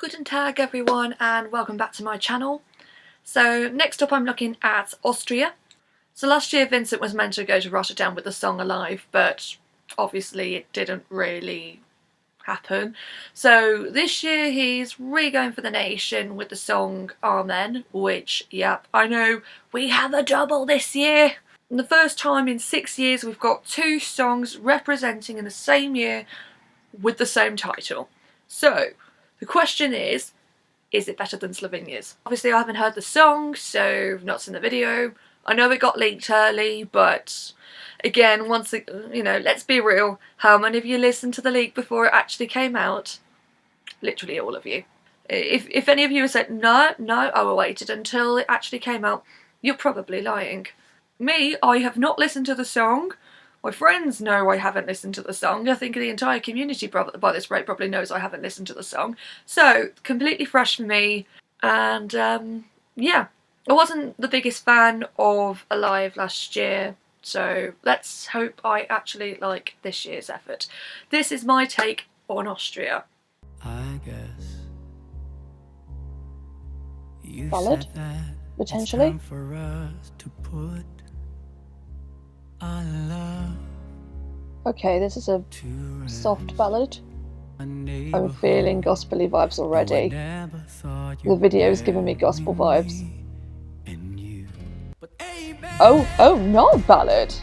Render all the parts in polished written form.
Guten Tag everyone and welcome back to my channel. So next up I'm looking at Austria. So last year Vincent was meant to go to Rotterdam with the song Alive, but obviously it didn't really happen. So this year he's really going for the nation with the song Amen, which, yep, I know we have a double this year. And the first time in 6 years we've got two songs representing in the same year with the same title. So the question is it better than Slovenia's? Obviously I haven't heard the song, so I've not seen the video. I know it got leaked early, but again, let's be real. How many of you listened to the leak before it actually came out? Literally all of you. If any of you have said, no, I waited until it actually came out, you're probably lying. Me, I have not listened to the song. My friends know I haven't listened to the song. I think the entire community by this rate probably knows I haven't listened to the song. So, completely fresh for me. And, yeah. I wasn't the biggest fan of Alive last year. So, let's hope I actually like this year's effort. This is my take on Austria. I guess you Ballad, said that potentially. it's time for us to put our love Okay, this is a to soft ballad. rest. I'm feeling gospel-y vibes already. The video's giving me gospel vibes. Oh, not a ballad.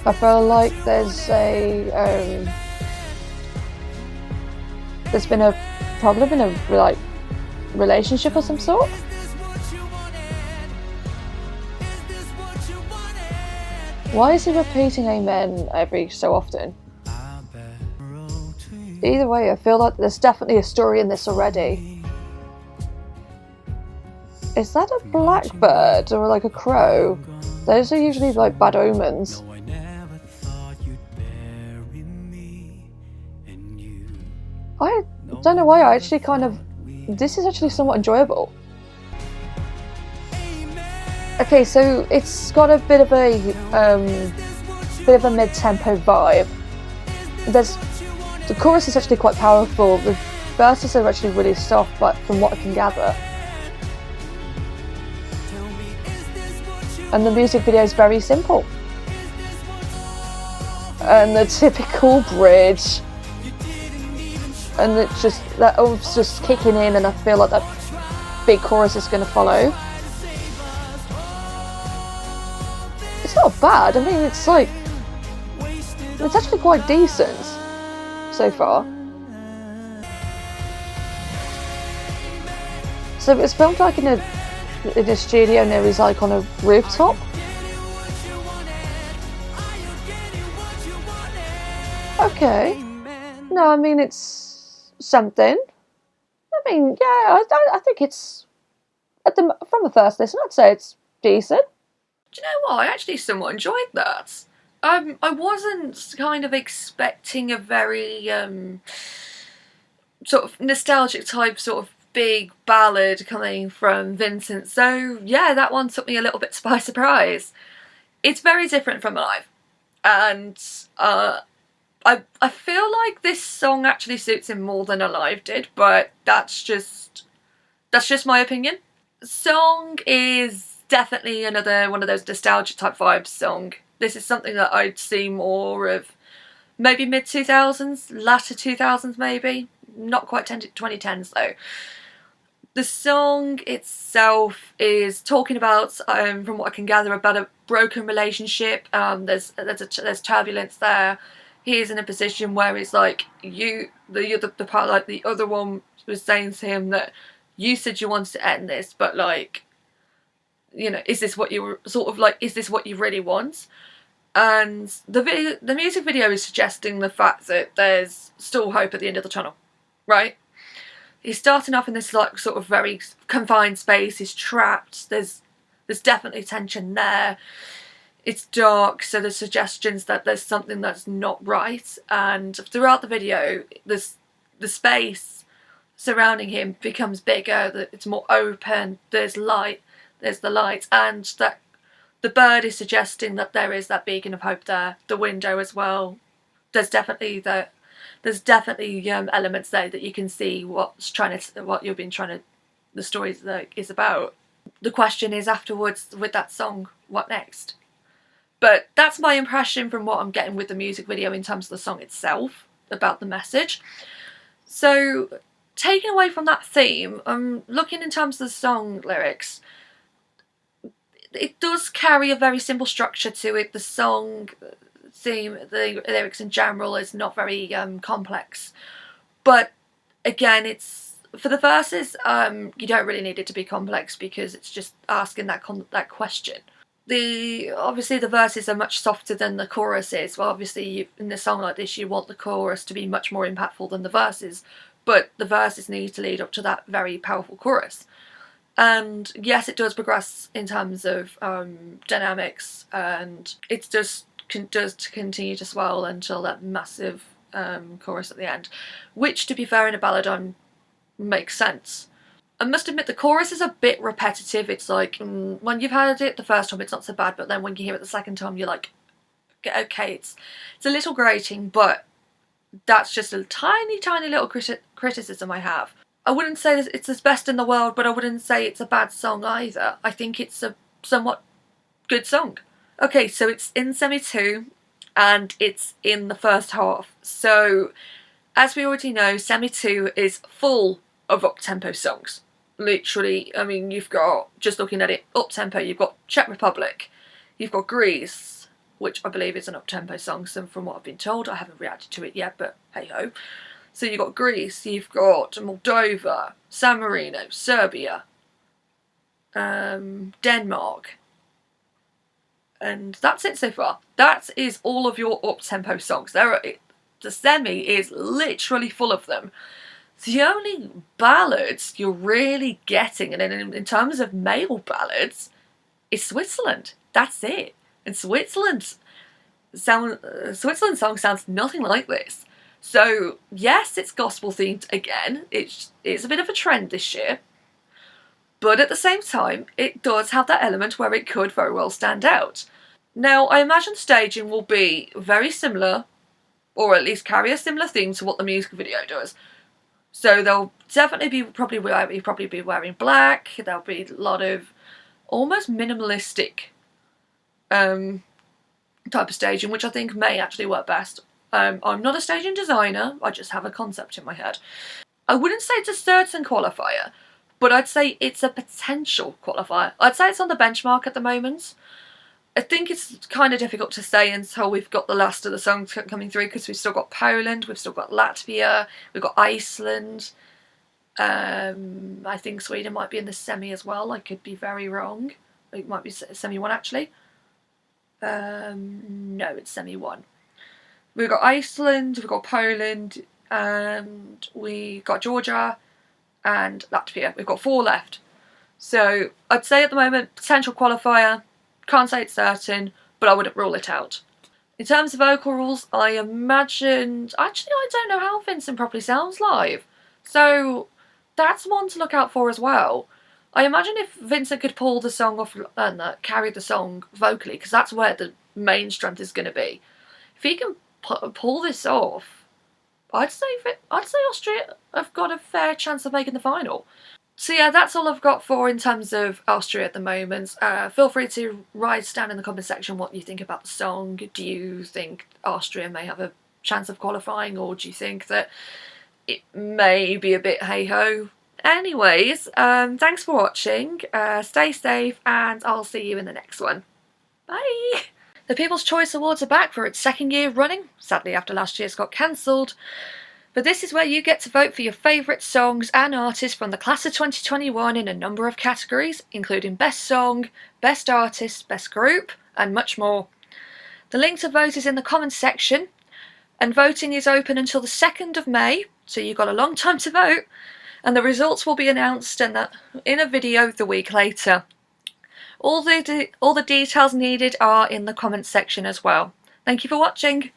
I feel like there's been a problem in a relationship of some sort. Why is he repeating amen every so often? Either way, I feel like there's definitely a story in this already. Is that a blackbird or like a crow? Those are usually like bad omens. I don't know why, this is actually somewhat enjoyable. Okay, so it's got a bit of a mid-tempo vibe. The chorus is actually quite powerful. The verses are actually really soft, but from what I can gather. And the music video is very simple. And the typical bridge. And it's just just kicking in, and I feel like that big chorus is going to follow. It's not bad. I mean, it's actually quite decent so far. So it's filmed like in a studio, and it was like on a rooftop. Okay. No, I mean, it's something. I mean, yeah, I think it's from the first listen, I'd say it's decent. Do you know what? I actually somewhat enjoyed that. I wasn't kind of expecting a very sort of nostalgic type sort of big ballad coming from Vincent. So yeah, that one took me a little bit by surprise. It's very different from Alive, and I feel like this song actually suits him more than Alive did, but that's just my opinion. The song is definitely another one of those nostalgia type vibes song. This is something that I'd see more of maybe mid-2000s, latter 2000s maybe. Not quite 2010s though. The song itself is talking about, from what I can gather, about a broken relationship. There's turbulence there. He's in a position where it's like the other one was saying to him that you said you wanted to end this, but like, you know, is this what you were sort of like? Is this what you really want? And the music video is suggesting the fact that there's still hope at the end of the tunnel, right? He's starting off in this like sort of very confined space. He's trapped. There's definitely tension there. It's dark, so there's suggestions that there's something that's not right. And throughout the video, the space surrounding him becomes bigger. It's more open. There's light. There's the light, and that the bird is suggesting that there is that beacon of hope there. The window as well. There's definitely there's definitely elements there that you can see what the story is about. The question is afterwards with that song, what next? But that's my impression from what I'm getting with the music video in terms of the song itself, about the message. So taking away from that theme, looking in terms of the song lyrics, it does carry a very simple structure to it. The song theme, the lyrics in general, is not very complex. But again, it's for the verses, you don't really need it to be complex because it's just asking that question. Obviously the verses are much softer than the chorus is. Well, obviously in a song like this you want the chorus to be much more impactful than the verses, but the verses need to lead up to that very powerful chorus. And yes, it does progress in terms of dynamics, and it does continue to swell until that massive chorus at the end, which, to be fair, in a ballad makes sense. I must admit the chorus is a bit repetitive. It's like, when you've heard it the first time it's not so bad, but then when you hear it the second time you're like, okay, it's a little grating, but that's just a tiny little criticism I have. I wouldn't say it's the best in the world, but I wouldn't say it's a bad song either. I think it's a somewhat good song. Okay, so it's in semi 2 and it's in the first half. So as we already know, semi 2 is full of up-tempo songs. Literally, I mean, you've got, just looking at it, up-tempo, you've got Czech Republic, you've got Greece, which I believe is an up-tempo song, so from what I've been told, I haven't reacted to it yet, but hey-ho. So you've got Greece, you've got Moldova, San Marino, Serbia, Denmark, and that's it so far. That is all of your up-tempo songs. The semi is literally full of them. The only ballads you're really getting, and in terms of male ballads, is Switzerland. That's it. And Switzerland song sounds nothing like this. So yes, it's gospel themed again. It's a bit of a trend this year. But at the same time, it does have that element where it could very well stand out. Now, I imagine staging will be very similar, or at least carry a similar theme to what the music video does. So they'll definitely probably be wearing black. There'll be a lot of almost minimalistic type of staging, which I think may actually work best. I'm not a staging designer, I just have a concept in my head. I wouldn't say it's a certain qualifier, but I'd say it's a potential qualifier. I'd say it's on the benchmark at the moment. I think it's kind of difficult to say until we've got the last of the songs coming through, because we've still got Poland, we've still got Latvia, we've got Iceland. I think Sweden might be in the semi as well. I could be very wrong. It might be semi 1 actually. No, it's semi 1. We've got Iceland, we've got Poland, and we got Georgia and Latvia. We've got 4 left. So I'd say at the moment, potential qualifier. Can't say it's certain, but I wouldn't rule it out. In terms of vocal rules, I imagined... Actually, I don't know how Vincent properly sounds live. So that's one to look out for as well. I imagine if Vincent could pull the song off and carry the song vocally, because that's where the main strength is going to be. If he can pull this off, I'd say Austria have got a fair chance of making the final. So yeah, that's all I've got for in terms of Austria at the moment. Feel free to write down in the comment section what you think about the song. Do you think Austria may have a chance of qualifying, or do you think that it may be a bit hey-ho? Anyways, thanks for watching. Stay safe, and I'll see you in the next one. Bye! The People's Choice Awards are back for its 2nd year running, sadly after last year's got cancelled. But this is where you get to vote for your favourite songs and artists from the class of 2021 in a number of categories, including Best Song, Best Artist, Best Group, and much more. The link to vote is in the comments section, and voting is open until the 2nd of May, so you've got a long time to vote, and the results will be announced in a video the week later. All the details needed are in the comments section as well. Thank you for watching.